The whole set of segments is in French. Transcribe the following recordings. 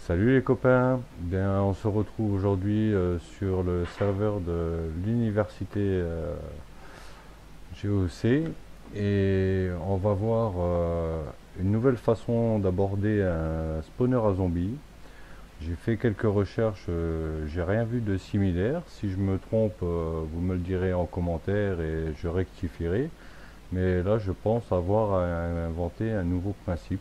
Salut les copains, bien on se retrouve aujourd'hui sur le serveur de l'université GOC et on va voir une nouvelle façon d'aborder un spawner à zombies. J'ai fait quelques recherches, j'ai rien vu de similaire. Si je me trompe, vous me le direz en commentaire et je rectifierai. Mais là, je pense avoir inventé un nouveau principe,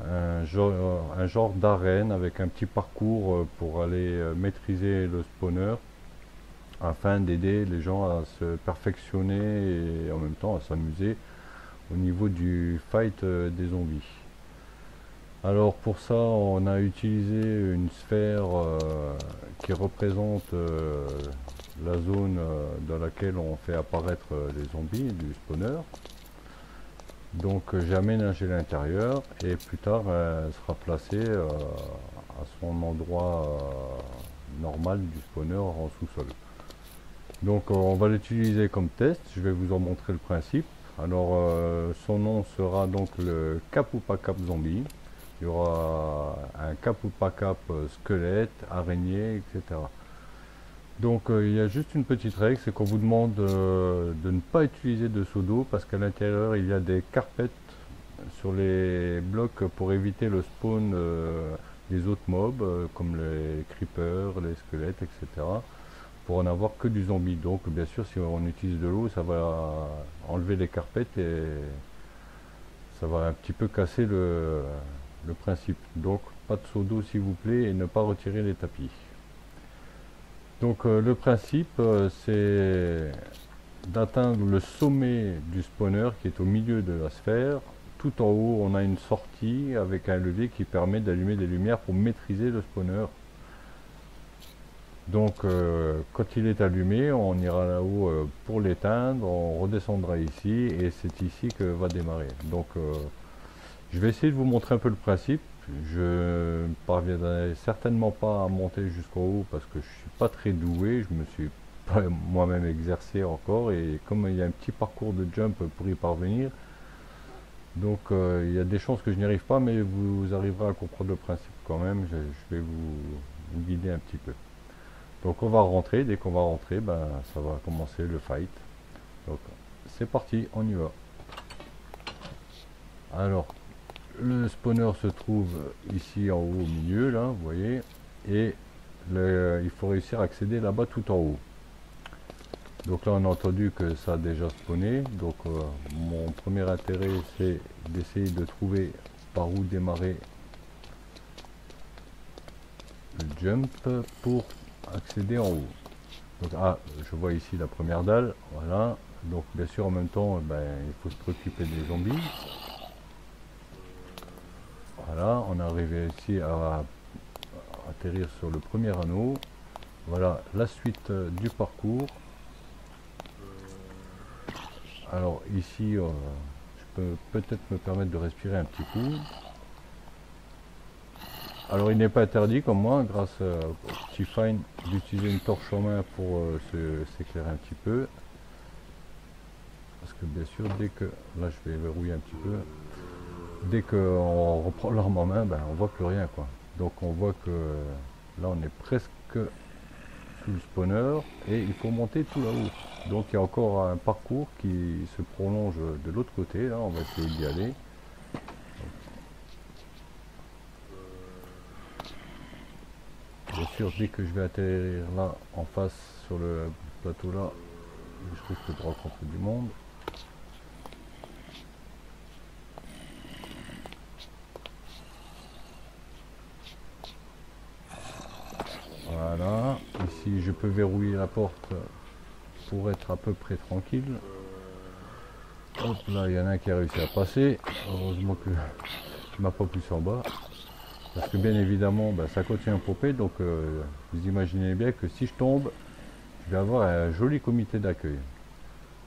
un genre d'arène avec un petit parcours pour aller maîtriser le spawner afin d'aider les gens à se perfectionner et en même temps à s'amuser au niveau du fight des zombies. Alors pour ça, on a utilisé une sphère qui représente la zone dans laquelle on fait apparaître les zombies du spawner. Donc j'ai aménagé l'intérieur et plus tard elle sera placée à son endroit normal du spawner en sous-sol. Donc on va l'utiliser comme test, je vais vous en montrer le principe. Alors son nom sera donc le cap ou pas cap zombie. Il y aura un cap ou pas cap squelette, araignée, etc. Donc il y a juste une petite règle, c'est qu'on vous demande de ne pas utiliser de seau d'eau parce qu'à l'intérieur il y a des carpettes sur les blocs pour éviter le spawn des autres mobs comme les creepers, les squelettes, etc. Pour en avoir que du zombie. Donc bien sûr si on utilise de l'eau ça va enlever les carpettes et ça va un petit peu casser le principe. Donc pas de seau d'eau s'il vous plaît et ne pas retirer les tapis. Donc le principe c'est d'atteindre le sommet du spawner qui est au milieu de la sphère. Tout en haut on a une sortie avec un levier qui permet d'allumer des lumières pour maîtriser le spawner. Donc quand il est allumé on ira là-haut pour l'éteindre, on redescendra ici et c'est ici que va démarrer. Donc je vais essayer de vous montrer un peu le principe. Je ne parviendrai certainement pas à monter jusqu'en haut parce que je suis pas très doué, je me suis pas moi-même exercé encore et comme il y a un petit parcours de jump pour y parvenir, donc il y a des chances que je n'y arrive pas, mais vous arriverez à comprendre le principe quand même, je vais vous guider un petit peu. Donc on va rentrer, dès qu'on va rentrer, ben, ça va commencer le fight. Donc c'est parti, on y va. Alors le spawner se trouve ici en haut au milieu, là, vous voyez, et il faut réussir à accéder là-bas tout en haut. Donc là on a entendu que ça a déjà spawné, donc mon premier intérêt c'est d'essayer de trouver par où démarrer le jump pour accéder en haut. Donc ah, je vois ici la première dalle, voilà, donc bien sûr en même temps ben, il faut se préoccuper des zombies. Voilà, on est arrivé ici à atterrir sur le premier anneau. Voilà la suite du parcours. Alors ici, je peux peut-être me permettre de respirer un petit coup. Alors il n'est pas interdit, comme moi, grâce au petit Fine, d'utiliser une torche en main pour s'éclairer un petit peu. Parce que bien sûr, dès que... Là je vais verrouiller un petit peu. Dès qu'on reprend l'arme en main, ben, on voit plus rien, quoi. Donc on voit que là on est presque sous le spawner et il faut monter tout là-haut. Donc il y a encore un parcours qui se prolonge de l'autre côté, là on va essayer d'y aller. Bien sûr dès que je vais atterrir là en face sur le plateau là, je risque de rencontrer du monde. Voilà, ici je peux verrouiller la porte pour être à peu près tranquille. Hop là, il y en a un qui a réussi à passer. Heureusement que je ne m'a pas poussé en bas. Parce que bien évidemment, ben, ça continue à popper. Donc vous imaginez bien que si je tombe, je vais avoir un joli comité d'accueil.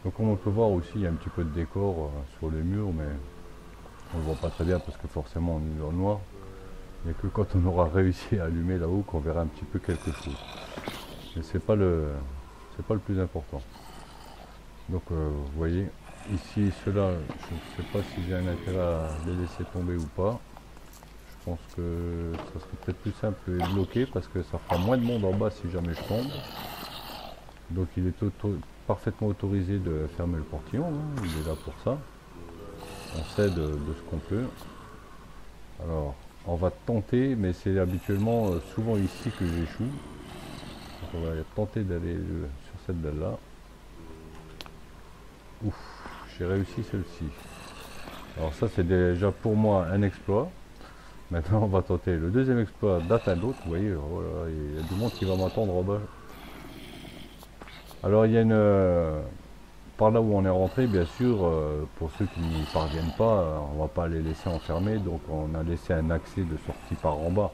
Donc comme on peut voir aussi, il y a un petit peu de décor sur les murs, mais on ne le voit pas très bien parce que forcément on est dans le noir. Il n'y a que quand on aura réussi à allumer là-haut qu'on verra un petit peu quelque chose. Mais c'est pas le plus important. Donc vous voyez, ici ceux-là, je ne sais pas si j'ai un intérêt à les laisser tomber ou pas. Je pense que ça serait peut-être plus simple de les bloquer parce que ça fera moins de monde en bas si jamais je tombe. Donc il est parfaitement autorisé de fermer le portillon, hein, il est là pour ça. On sait de ce qu'on peut. Alors, on va tenter, mais c'est habituellement souvent ici que j'échoue. Donc on va tenter d'aller sur cette dalle-là. Ouf, j'ai réussi celle-ci. Alors ça c'est déjà pour moi un exploit. Maintenant on va tenter le deuxième exploit d'atteindre l'autre. Vous voyez, oh là, il y a du monde qui va m'attendre en bas. Alors il y a une... par là où on est rentré, bien sûr, pour ceux qui n'y parviennent pas, on va pas les laisser enfermer. Donc on a laissé un accès de sortie par en bas.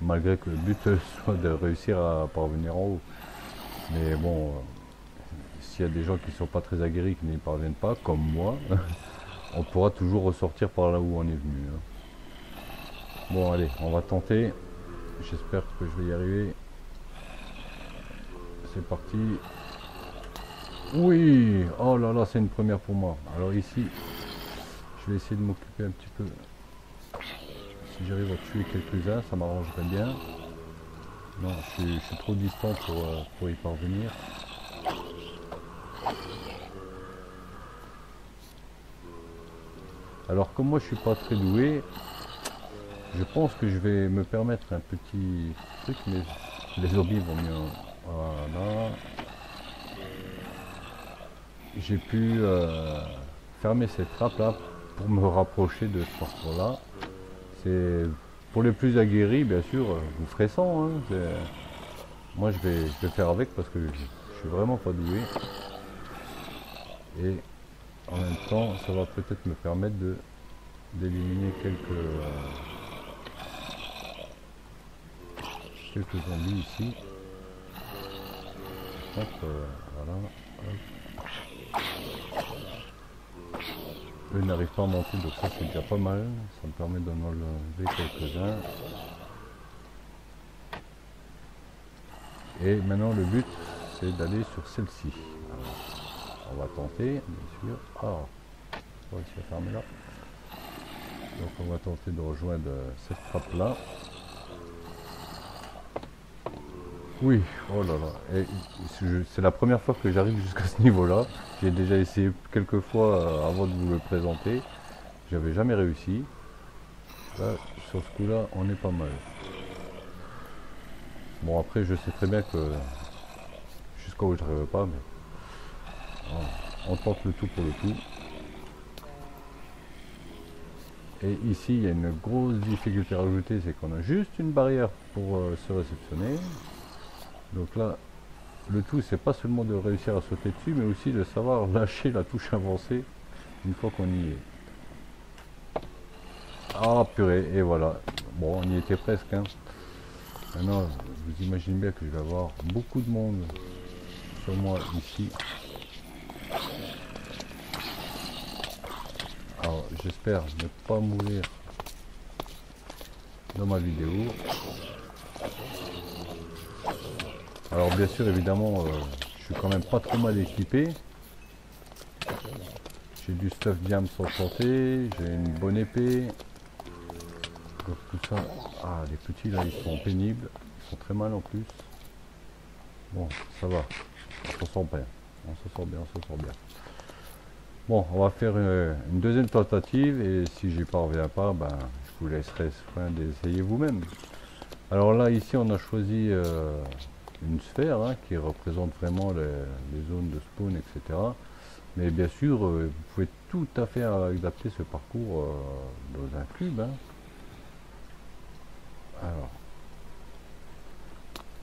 Malgré que le but soit de réussir à parvenir en haut. Mais bon, s'il y a des gens qui ne sont pas très aguerris, qui n'y parviennent pas, comme moi, on pourra toujours ressortir par là où on est venu. Hein. Bon allez, on va tenter. J'espère que je vais y arriver. C'est parti. Oui! Oh là là, c'est une première pour moi. Alors ici, je vais essayer de m'occuper un petit peu. Si j'arrive à tuer quelques-uns, ça m'arrangerait bien. Non, je suis trop distant pour y parvenir. Alors comme moi je suis pas très doué, je pense que je vais me permettre un petit truc, mais les zombies vont mieux. Voilà. J'ai pu fermer cette trappe là pour me rapprocher de ce parcours là. C'est pour les plus aguerris, bien sûr, vous ferez ça. Hein, moi je vais faire avec parce que je suis vraiment pas doué. Et en même temps, ça va peut-être me permettre d'éliminer quelques zombies ici. Donc, voilà. Eux n'arrivent pas à monter, donc ça c'est déjà pas mal. Ça me permet d'en enlever quelques-uns. Et maintenant le but c'est d'aller sur celle-ci. On va tenter, bien sûr. Ah, on va réussir à fermer là. Donc on va tenter de rejoindre cette trappe là. Oui, oh là là. Et c'est la première fois que j'arrive jusqu'à ce niveau-là. J'ai déjà essayé quelques fois avant de vous le présenter. J'avais jamais réussi. Là, sur ce coup-là, on est pas mal. Bon après, je sais très bien que jusqu'à où je n'arrive pas, mais voilà. On tente le tout pour le tout. Et ici, il y a une grosse difficulté à rajouter, c'est qu'on a juste une barrière pour se réceptionner. Donc là, le tout, c'est pas seulement de réussir à sauter dessus, mais aussi de savoir lâcher la touche avancée une fois qu'on y est. Ah purée, et voilà. Bon, on y était presque. Hein. Maintenant, vous imaginez bien que je vais avoir beaucoup de monde sur moi ici. Alors, j'espère ne pas mourir dans ma vidéo. Alors bien sûr, évidemment, je suis quand même pas trop mal équipé. J'ai du stuff diam sans santé, j'ai une bonne épée. Donc tout ça. Ah, les petits là, ils sont pénibles. Ils sont très mal en plus. Bon, ça va. On s'en sort bien. On se sort bien, on se sort bien. Bon, on va faire une deuxième tentative et si j'y parviens pas, ben, je vous laisserai soin d'essayer vous-même. Alors là, ici, on a choisi une sphère hein, qui représente vraiment les zones de spawn, etc. Mais bien sûr, vous pouvez tout à fait adapter ce parcours dans un cube. Hein. Alors,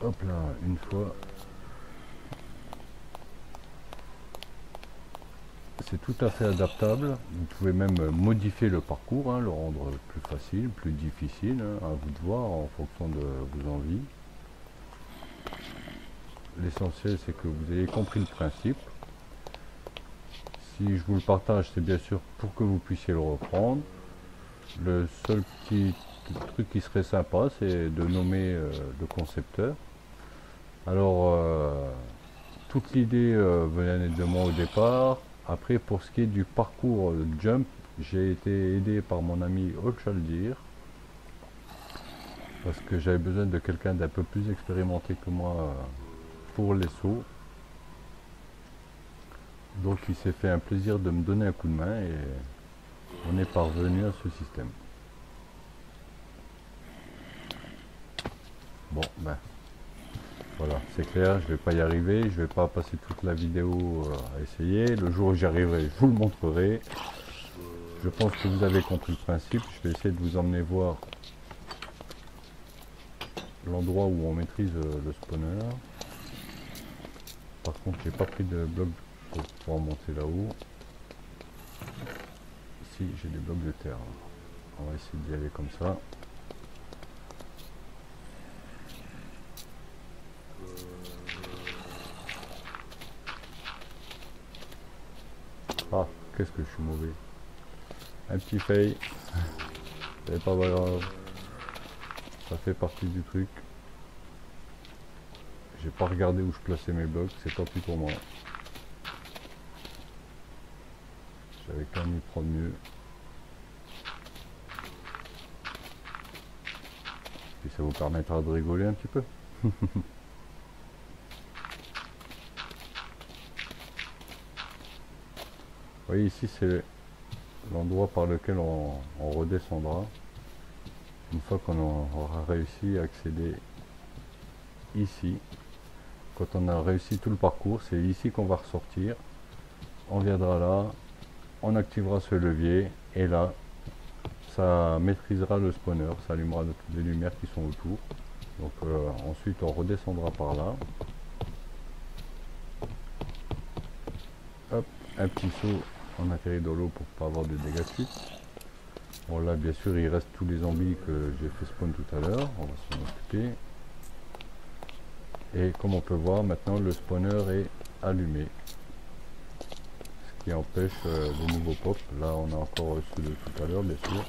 hop là, une fois. C'est tout à fait adaptable. Vous pouvez même modifier le parcours, hein, le rendre plus facile, plus difficile, hein, à vous de voir en fonction de vos envies. L'essentiel c'est que vous ayez compris le principe. Si je vous le partage, c'est bien sûr pour que vous puissiez le reprendre. Le seul petit truc qui serait sympa, c'est de nommer le concepteur. Alors, toute l'idée venait de moi au départ. Après, pour ce qui est du parcours jump, j'ai été aidé par mon ami Ochaldir. parce que j'avais besoin de quelqu'un d'un peu plus expérimenté que moi pour les sauts. Donc il s'est fait un plaisir de me donner un coup de main et on est parvenu à ce système. Bon, ben voilà, c'est clair, je vais pas y arriver, je vais pas passer toute la vidéo à essayer. Le jour où j'y arriverai, je vous le montrerai. Je pense que vous avez compris le principe. Je vais essayer de vous emmener voir l'endroit où on maîtrise le spawner. Par contre, j'ai pas pris de blocs pour pouvoir monter là-haut. Ici, j'ai des blocs de terre. On va essayer d'y aller comme ça. Ah, qu'est-ce que je suis mauvais. Un petit fail. C'est pas grave. Ça fait partie du truc. J'ai pas regardé où je plaçais mes blocs, c'est pas plus pour moi. J'avais qu'à m'y prendre mieux. Et ça vous permettra de rigoler un petit peu. Vous voyez ici c'est l'endroit par lequel on redescendra. Une fois qu'on aura réussi à accéder ici. Quand on a réussi tout le parcours, c'est ici qu'on va ressortir. On viendra là, on activera ce levier et là, ça maîtrisera le spawner, ça allumera toutes les lumières qui sont autour. Donc ensuite on redescendra par là. Hop, un petit saut, on atterrit dans l'eau pour pas avoir de dégâts de suite. Bon là bien sûr il reste tous les zombies que j'ai fait spawn tout à l'heure, on va s'en occuper. Et comme on peut voir maintenant le spawner est allumé. Ce qui empêche les nouveaux pop. Là on a encore ceux de tout à l'heure bien sûr.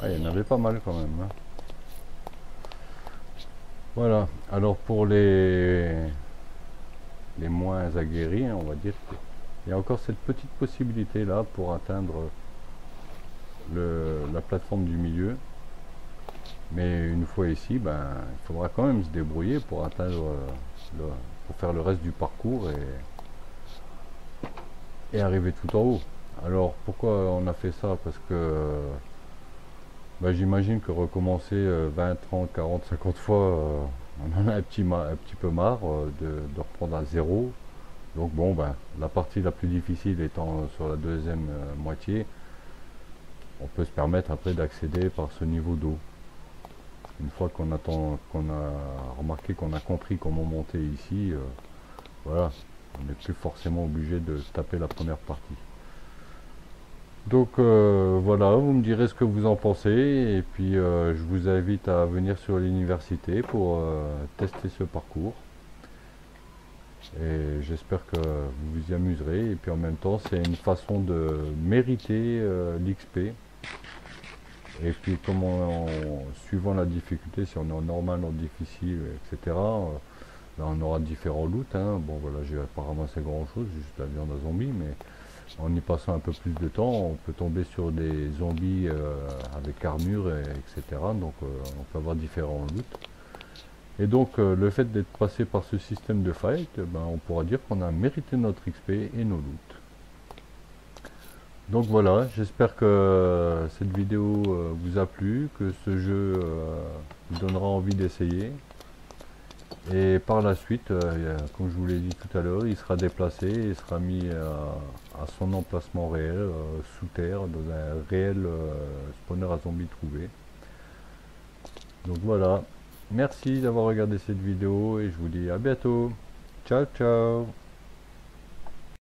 Ah, il y en avait pas mal quand même. Hein. Voilà, alors pour les moins aguerris, hein, on va dire, il y a encore cette petite possibilité là pour atteindre la plateforme du milieu. Mais une fois ici, ben, il faudra quand même se débrouiller pour atteindre, pour faire le reste du parcours et arriver tout en haut. Alors pourquoi on a fait ça? Parce que ben, j'imagine que recommencer 20, 30, 40, 50 fois, on en a un petit peu marre de reprendre à zéro. Donc bon, ben, la partie la plus difficile étant sur la deuxième moitié, on peut se permettre après d'accéder par ce niveau d'eau. Une fois qu'on a remarqué, qu'on a compris comment monter ici, voilà, on n'est plus forcément obligé de taper la première partie. Donc voilà, vous me direz ce que vous en pensez et puis je vous invite à venir sur l'université pour tester ce parcours. Et j'espère que vous vous y amuserez et puis en même temps c'est une façon de mériter l'XP. Et puis suivant la difficulté, si on est en normal, en difficile, etc., là on aura différents loots. Hein. Bon voilà, j'ai pas ramassé grand chose, juste la viande à zombies, mais en y passant un peu plus de temps, on peut tomber sur des zombies avec armure, etc. Donc on peut avoir différents loots. Et donc le fait d'être passé par ce système de fight, ben, on pourra dire qu'on a mérité notre XP et nos loots. Donc voilà, j'espère que cette vidéo vous a plu, que ce jeu vous donnera envie d'essayer. Et par la suite, comme je vous l'ai dit tout à l'heure, il sera déplacé et sera mis à son emplacement réel, sous terre, dans un réel spawner à zombies trouvé. Donc voilà, merci d'avoir regardé cette vidéo et je vous dis à bientôt. Ciao ciao.